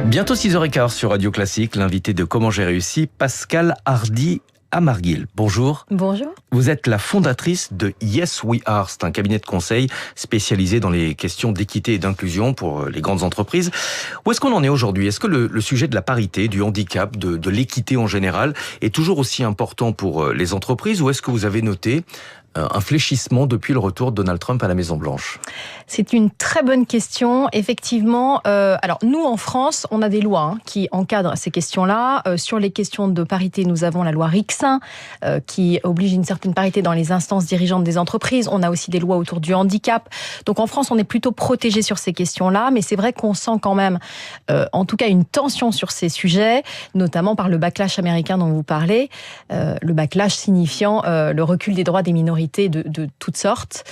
Bientôt 6h15 sur Radio Classique, l'invité de Comment j'ai réussi, Pascale Hardy-Amarguil. Bonjour. Bonjour. Vous êtes la fondatrice de Yes We Are. C'est un cabinet de conseil spécialisé dans les questions d'équité et d'inclusion pour les grandes entreprises. Où est-ce qu'on en est aujourd'hui ? Est-ce que le sujet de la parité, du handicap, de l'équité en général est toujours aussi important pour les entreprises, ou est-ce que vous avez noté un fléchissement depuis le retour de Donald Trump à la Maison-Blanche ? C'est une très bonne question. Effectivement, alors nous en France, on a des lois qui encadrent ces questions-là. Sur les questions de parité, nous avons la loi Rixain qui oblige une certaine parité dans les instances dirigeantes des entreprises. On a aussi des lois autour du handicap. Donc en France, on est plutôt protégé sur ces questions-là, mais c'est vrai qu'on sent quand même, en tout cas, une tension sur ces sujets, notamment par le backlash américain dont vous parlez. Le backlash signifiant le recul des droits des minorités de toutes sortes.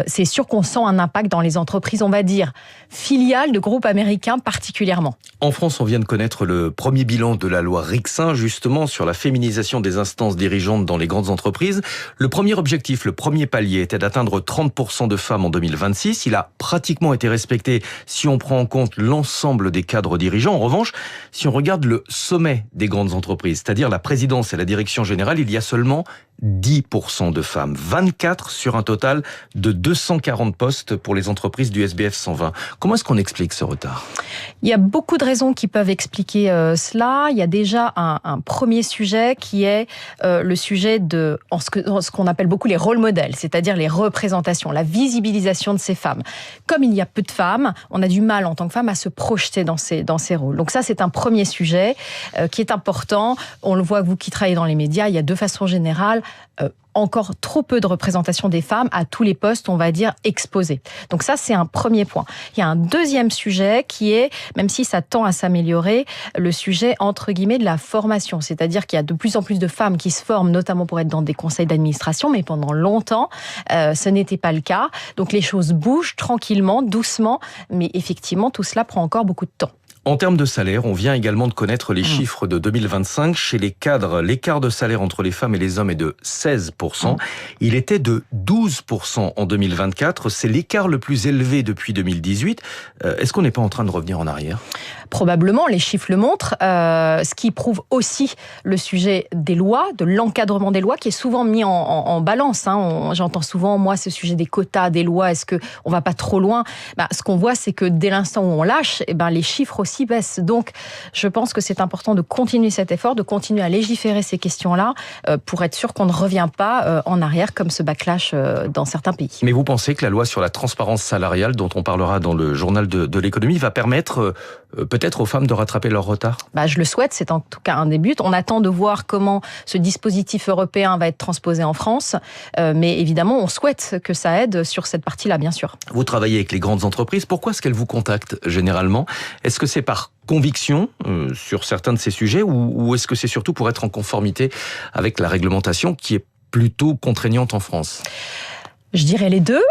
C'est sûr qu'on sent un impact dans les entreprises, on va dire, filiales de groupes américains particulièrement. En France, on vient de connaître le premier bilan de la loi Rixain, justement, sur la féminisation des instances dirigeantes dans les grandes entreprises. Le premier objectif, le premier palier, était d'atteindre 30% de femmes en 2026. Il a pratiquement été respecté si on prend en compte l'ensemble des cadres dirigeants. En revanche, si on regarde le sommet des grandes entreprises, c'est-à-dire la présidence et la direction générale, il y a seulement 10% de femmes, 24 sur un total de 240 postes pour les entreprises du SBF 120. Comment est-ce qu'on explique ce retard ? Il y a beaucoup de raisons qui peuvent expliquer cela. Il y a déjà un premier sujet qui est le sujet de ce qu'on appelle beaucoup les rôles modèles, c'est-à-dire les représentations, la visibilisation de ces femmes. Comme il y a peu de femmes, on a du mal en tant que femme à se projeter dans ces rôles. Donc ça, c'est un premier sujet qui est important. On le voit, vous qui travaillez dans les médias, il y a de façon générale encore trop peu de représentation des femmes à tous les postes, on va dire, exposés. Donc ça, c'est un premier point. Il y a un deuxième sujet qui est, même si ça tend à s'améliorer, le sujet, entre guillemets, de la formation. C'est-à-dire qu'il y a de plus en plus de femmes qui se forment, notamment pour être dans des conseils d'administration, mais pendant longtemps, ce n'était pas le cas. Donc les choses bougent tranquillement, doucement, mais effectivement, tout cela prend encore beaucoup de temps. En termes de salaire, on vient également de connaître les chiffres de 2025. Chez les cadres, l'écart de salaire entre les femmes et les hommes est de 16%. Il était de 12% en 2024. C'est l'écart le plus élevé depuis 2018. Est-ce qu'on n'est pas en train de revenir en arrière ? Probablement, les chiffres le montrent, ce qui prouve aussi le sujet des lois, de l'encadrement des lois, qui est souvent mis en balance. J'entends souvent, moi, ce sujet des quotas, des lois, est-ce qu'on va pas trop loin ? Ce qu'on voit, c'est que dès l'instant où on lâche, les chiffres aussi baissent. Donc, je pense que c'est important de continuer cet effort, de continuer à légiférer ces questions-là, pour être sûr qu'on ne revient pas en arrière, comme ce backlash dans certains pays. Mais vous pensez que la loi sur la transparence salariale, dont on parlera dans le journal de l'économie, va permettre peut-être aux femmes de rattraper leur retard ? Je le souhaite, c'est en tout cas un des buts. On attend de voir comment ce dispositif européen va être transposé en France, mais évidemment, on souhaite que ça aide sur cette partie-là, bien sûr. Vous travaillez avec les grandes entreprises, pourquoi est-ce qu'elles vous contactent généralement ? Est-ce que c'est par conviction sur certains de ces sujets, ou est-ce que c'est surtout pour être en conformité avec la réglementation qui est plutôt contraignante en France ? Je dirais les deux.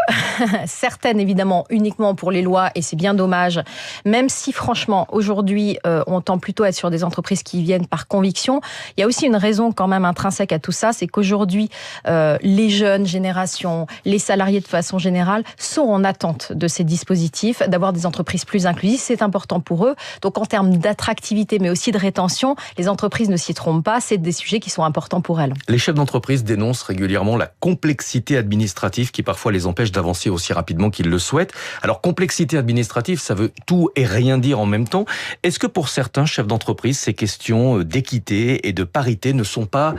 Certaines, évidemment, uniquement pour les lois, et c'est bien dommage. Même si, franchement, aujourd'hui, on tend plutôt à être sur des entreprises qui viennent par conviction. Il y a aussi une raison quand même intrinsèque à tout ça, c'est qu'aujourd'hui, les jeunes générations, les salariés de façon générale, sont en attente de ces dispositifs, d'avoir des entreprises plus inclusives. C'est important pour eux. Donc, en termes d'attractivité, mais aussi de rétention, les entreprises ne s'y trompent pas. C'est des sujets qui sont importants pour elles. Les chefs d'entreprise dénoncent régulièrement la complexité administrative qui parfois les empêche d'avancer aussi rapidement qu'ils le souhaitent. Alors, complexité administrative, ça veut tout et rien dire en même temps. Est-ce que pour certains chefs d'entreprise, ces questions d'équité et de parité ne sont pas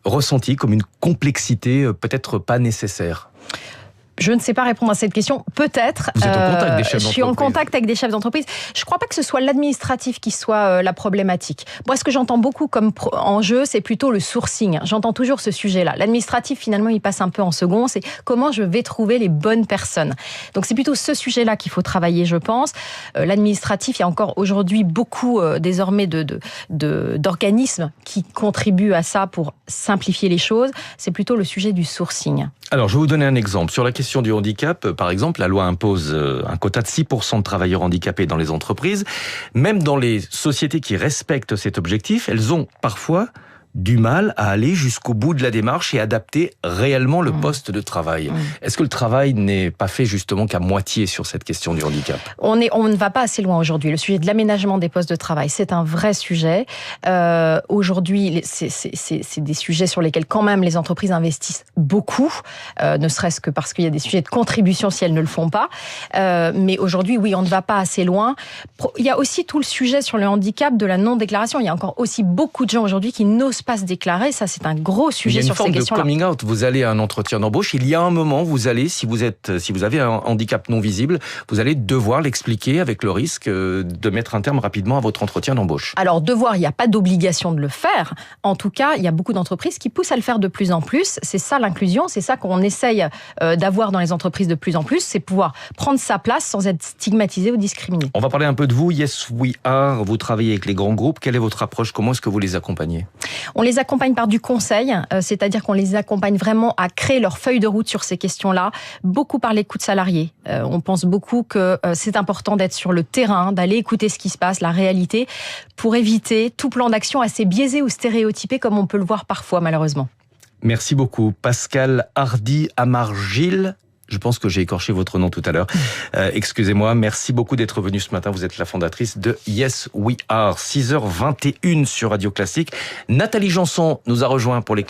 ressenties comme une complexité peut-être pas nécessaire ? Je ne sais pas répondre à cette question. Peut-être. Vous êtes en contact des chefs d'entreprise. Je suis en contact avec des chefs d'entreprise. Je ne crois pas que ce soit l'administratif qui soit la problématique. Moi, ce que j'entends beaucoup comme enjeu, c'est plutôt le sourcing. J'entends toujours ce sujet-là. L'administratif, finalement, il passe un peu en second. C'est comment je vais trouver les bonnes personnes. Donc, c'est plutôt ce sujet-là qu'il faut travailler, je pense. L'administratif, il y a encore aujourd'hui beaucoup, désormais, d'organismes qui contribuent à ça pour simplifier les choses. C'est plutôt le sujet du sourcing. Alors, je vais vous donner un exemple. Sur la question du handicap, par exemple, la loi impose un quota de 6% de travailleurs handicapés dans les entreprises. Même dans les sociétés qui respectent cet objectif, elles ont parfois du mal à aller jusqu'au bout de la démarche et adapter réellement le poste de travail. Est-ce que le travail n'est pas fait justement qu'à moitié sur cette question du handicap ? On ne va pas assez loin aujourd'hui. Le sujet de l'aménagement des postes de travail, c'est un vrai sujet. Aujourd'hui, c'est des sujets sur lesquels quand même les entreprises investissent beaucoup, ne serait-ce que parce qu'il y a des sujets de contribution si elles ne le font pas. Mais aujourd'hui, oui, on ne va pas assez loin. Il y a aussi tout le sujet sur le handicap de la non-déclaration. Il y a encore aussi beaucoup de gens aujourd'hui qui n'osent pas se déclarer. Ça, c'est un gros sujet sur ces questions-là. Il y a une forme de coming out. Vous allez à un entretien d'embauche. Il y a un moment, vous allez, si vous avez un handicap non visible, vous allez devoir l'expliquer avec le risque de mettre un terme rapidement à votre entretien d'embauche. Alors, devoir, il n'y a pas d'obligation de le faire. En tout cas, il y a beaucoup d'entreprises qui poussent à le faire de plus en plus. C'est ça l'inclusion, c'est ça qu'on essaye d'avoir dans les entreprises de plus en plus, c'est pouvoir prendre sa place sans être stigmatisé ou discriminé. On va parler un peu de vous. Yes We Are, vous travaillez avec les grands groupes. Quelle est votre approche ? Comment est-ce que vous les accompagnez ? On les accompagne par du conseil, c'est-à-dire qu'on les accompagne vraiment à créer leur feuille de route sur ces questions-là, beaucoup par l'écoute salariée. On pense beaucoup que c'est important d'être sur le terrain, d'aller écouter ce qui se passe, la réalité, pour éviter tout plan d'action assez biaisé ou stéréotypé comme on peut le voir parfois malheureusement. Merci beaucoup. Pascale Hardy-Amargil. Je pense que j'ai écorché votre nom tout à l'heure. Excusez-moi. Merci beaucoup d'être venue ce matin. Vous êtes la fondatrice de Yes We Are. 6h21 sur Radio Classique. Nathalie Janson nous a rejoint pour les